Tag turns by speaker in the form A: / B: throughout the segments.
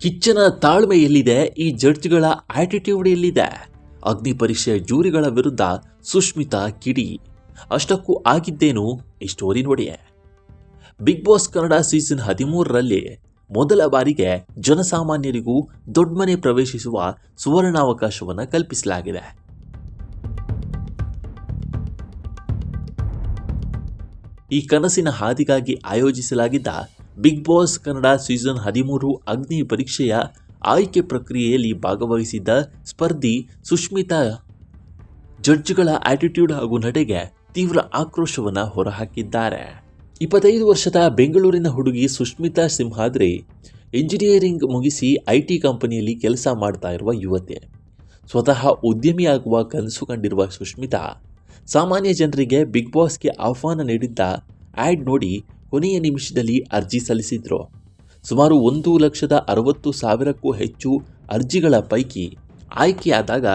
A: ಕಿಚ್ಚನ ತಾಳ್ಮೆ ಎಲ್ಲಿದೆ, ಈ ಜಡ್ಜ್ಗಳ ಆಟಿಟ್ಯೂಡ್ ಎಲ್ಲಿದೆ? ಅಗ್ನಿ ಪರೀಕ್ಷೆ ಜೂರಿಗಳ ವಿರುದ್ಧ ಸುಷ್ಮಿತಾ ಕಿಡಿ. ಅಷ್ಟಕ್ಕೂ ಆಗಿದ್ದೇನು ಈ ಸ್ಟೋರಿ ನೋಡಿ. ಬಿಗ್ ಬಾಸ್ ಕನ್ನಡ ಸೀಸನ್ 13ರಲ್ಲಿ ಮೊದಲ ಬಾರಿಗೆ ಜನಸಾಮಾನ್ಯರಿಗೂ ದೊಡ್ಡಮನೆ ಪ್ರವೇಶಿಸುವ ಸುವರ್ಣಾವಕಾಶವನ್ನು ಕಲ್ಪಿಸಲಾಗಿದೆ. ಈ ಕನಸಿನ ಹಾದಿಗಾಗಿ ಆಯೋಜಿಸಲಾಗಿದ್ದ ಬಿಗ್ ಬಾಸ್ ಕನ್ನಡ ಸೀಸನ್ 13 ಅಗ್ನಿ ಪರೀಕ್ಷೆಯ ಆಯ್ಕೆ ಪ್ರಕ್ರಿಯೆಯಲ್ಲಿ ಭಾಗವಹಿಸಿದ್ದ ಸ್ಪರ್ಧಿ ಸುಷ್ಮಿತಾ ಜಡ್ಜ್ಗಳ ಆಟಿಟ್ಯೂಡ್ ಹಾಗೂ ನಡೆಗೆ ತೀವ್ರ ಆಕ್ರೋಶವನ್ನು ಹೊರಹಾಕಿದ್ದಾರೆ. 25 ವರ್ಷದ ಬೆಂಗಳೂರಿನ ಹುಡುಗಿ ಸುಷ್ಮಿತಾ ಸಿಂಹಾದ್ರಿ ಇಂಜಿನಿಯರಿಂಗ್ ಮುಗಿಸಿ IT ಕಂಪನಿಯಲ್ಲಿ ಕೆಲಸ ಮಾಡ್ತಾ ಇರುವ ಯುವತಿ. ಸ್ವತಃ ಉದ್ಯಮಿಯಾಗುವ ಕನಸು ಕಂಡಿರುವ ಸುಷ್ಮಿತಾ ಸಾಮಾನ್ಯ ಜನರಿಗೆ ಬಿಗ್ ಬಾಸ್ಗೆ ಆಹ್ವಾನ ನೀಡಿದ್ದ ಆ್ಯಡ್ ನೋಡಿ ಕೊನೆಯ ನಿಮಿಷದಲ್ಲಿ ಅರ್ಜಿ ಸಲ್ಲಿಸಿದ್ರು. ಸುಮಾರು 1,60,000ಕ್ಕೂ ಹೆಚ್ಚು ಅರ್ಜಿಗಳ ಪೈಕಿ ಆಯ್ಕೆಯಾದಾಗ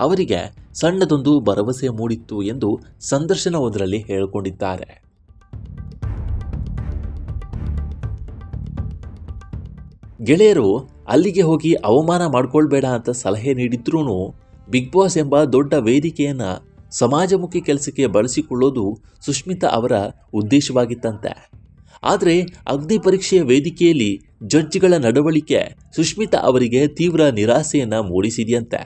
A: ಅವರಿಗೆ ಸಣ್ಣದೊಂದು ಭರವಸೆ ಮೂಡಿತ್ತು ಎಂದು ಸಂದರ್ಶನವೊಂದರಲ್ಲಿ ಹೇಳಿಕೊಂಡಿದ್ದಾರೆ. ಗೆಳೆಯರು ಅಲ್ಲಿಗೆ ಹೋಗಿ ಅವಮಾನ ಮಾಡ್ಕೊಳ್ಬೇಡ ಅಂತ ಸಲಹೆ ನೀಡಿದ್ರೂ ಬಿಗ್ ಬಾಸ್ ಎಂಬ ದೊಡ್ಡ ವೇದಿಕೆಯನ್ನು ಸಮಾಜಮುಖಿ ಕೆಲಸಕ್ಕೆ ಬಳಸಿಕೊಳ್ಳೋದು ಸುಷ್ಮಿತಾ ಅವರ ಉದ್ದೇಶವಾಗಿತ್ತಂತೆ. ಆದರೆ ಅಗ್ನಿ ಪರೀಕ್ಷೆಯ ವೇದಿಕೆಯಲ್ಲಿ ಜಡ್ಜ್ಗಳ ನಡವಳಿಕೆ ಸುಷ್ಮಿತಾ ಅವರಿಗೆ ತೀವ್ರ ನಿರಾಸೆಯನ್ನು ಮೂಡಿಸಿದೆಯಂತೆ.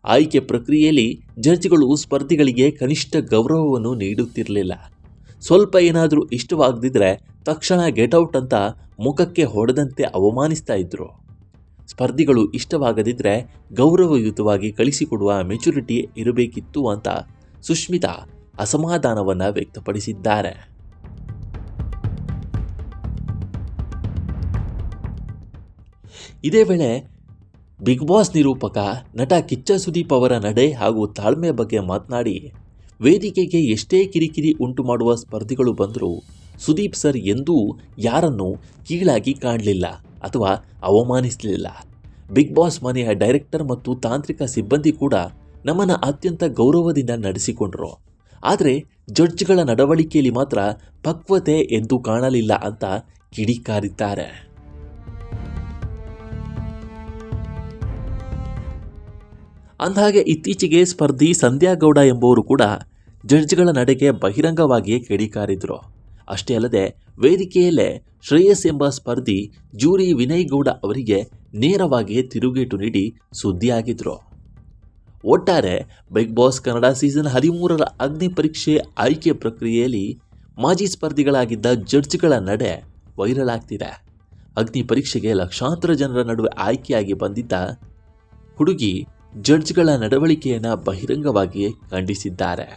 A: ಆಯ್ಕೆ ಪ್ರಕ್ರಿಯೆಯಲ್ಲಿ ಜಡ್ಜ್ಗಳು ಸ್ಪರ್ಧಿಗಳಿಗೆ ಕನಿಷ್ಠ ಗೌರವವನ್ನು ನೀಡುತ್ತಿರಲಿಲ್ಲ. ಸ್ವಲ್ಪ ಏನಾದರೂ ಇಷ್ಟವಾಗದಿದ್ದರೆ ತಕ್ಷಣ ಗೆಟ್ಔಟ್ ಅಂತ ಮುಖಕ್ಕೆ ಹೊಡೆದಂತೆ ಅವಮಾನಿಸ್ತಾ ಇದ್ರು. ಸ್ಪರ್ಧಿಗಳು ಇಷ್ಟವಾಗದಿದ್ದರೆ ಗೌರವಯುತವಾಗಿ ಕಳಿಸಿಕೊಡುವ ಮೆಚುರಿಟಿ ಇರಬೇಕಿತ್ತು ಅಂತ ಸುಷ್ಮಿತಾ ಅಸಮಾಧಾನವನ್ನು ವ್ಯಕ್ತಪಡಿಸಿದ್ದಾರೆ. ಇದೇ ವೇಳೆ ಬಿಗ್ ಬಾಸ್ ನಿರೂಪಕ ನಟ ಕಿಚ್ಚ ಸುದೀಪ್ ಅವರ ನಡೆ ಹಾಗೂ ತಾಳ್ಮೆ ಬಗ್ಗೆ ಮಾತನಾಡಿ, ವೇದಿಕೆಗೆ ಎಷ್ಟೇ ಕಿರಿಕಿರಿ ಉಂಟು ಮಾಡುವ ಸ್ಪರ್ಧಿಗಳು ಬಂದರೂ ಸುದೀಪ್ ಸರ್ ಎಂದೂ ಯಾರನ್ನೂ ಕೀಳಾಗಿ ಕಾಣಲಿಲ್ಲ ಅಥವಾ ಅವಮಾನಿಸಲಿಲ್ಲ. ಬಿಗ್ ಬಾಸ್ ಮನೆಯ ಡೈರೆಕ್ಟರ್ ಮತ್ತು ತಾಂತ್ರಿಕ ಸಿಬ್ಬಂದಿ ಕೂಡ ನಮ್ಮನ್ನು ಅತ್ಯಂತ ಗೌರವದಿಂದ ನಡೆಸಿಕೊಂಡರು. ಆದರೆ ಜಡ್ಜ್ಗಳ ನಡವಳಿಕೆಯಲ್ಲಿ ಮಾತ್ರ ಪಕ್ವತೆ ಎದ್ದು ಕಾಣಲಿಲ್ಲ ಅಂತ ಕಿಡಿಕಾರಿದ್ದಾರೆ. ಅಂದಹಾಗೆ ಇತ್ತೀಚೆಗೆ ಸ್ಪರ್ಧಿ ಸಂಧ್ಯಾ ಗೌಡ ಎಂಬುವರು ಕೂಡ ಜಡ್ಜ್ಗಳ ನಡೆಗೆ ಬಹಿರಂಗವಾಗಿಯೇ ಕಿಡಿಕಾರಿದ್ರು. ಅಷ್ಟೇ ಅಲ್ಲದೆ ವೇದಿಕೆಯಲ್ಲೇ ಶ್ರೇಯಸ್ ಎಂಬ ಸ್ಪರ್ಧಿ ಜೂರಿ ವಿನಯ್ ಗೌಡ ಅವರಿಗೆ ನೇರವಾಗಿ ತಿರುಗೇಟು ನೀಡಿ ಸುದ್ದಿಯಾಗಿದ್ರು. ಒಟ್ಟಾರೆ ಬಿಗ್ ಬಾಸ್ ಕನ್ನಡ ಸೀಸನ್ 13ರ ಅಗ್ನಿ ಪರೀಕ್ಷೆ ಆಯ್ಕೆ ಪ್ರಕ್ರಿಯೆಯಲ್ಲಿ ಮಾಜಿ ಸ್ಪರ್ಧಿಗಳಾಗಿದ್ದ ಜಡ್ಜ್ಗಳ ನಡೆ ವೈರಲ್ ಆಗ್ತಿದೆ. ಅಗ್ನಿ ಪರೀಕ್ಷೆಗೆ ಲಕ್ಷಾಂತರ ಜನರ ನಡುವೆ ಆಯ್ಕೆಯಾಗಿ ಬಂದಿದ್ದ ಹುಡುಗಿ ಜಡ್ಜ್ಗಳ ನಡವಳಿಕೆಯನ್ನು ಬಹಿರಂಗವಾಗಿ ಖಂಡಿಸಿದ್ದಾರೆ.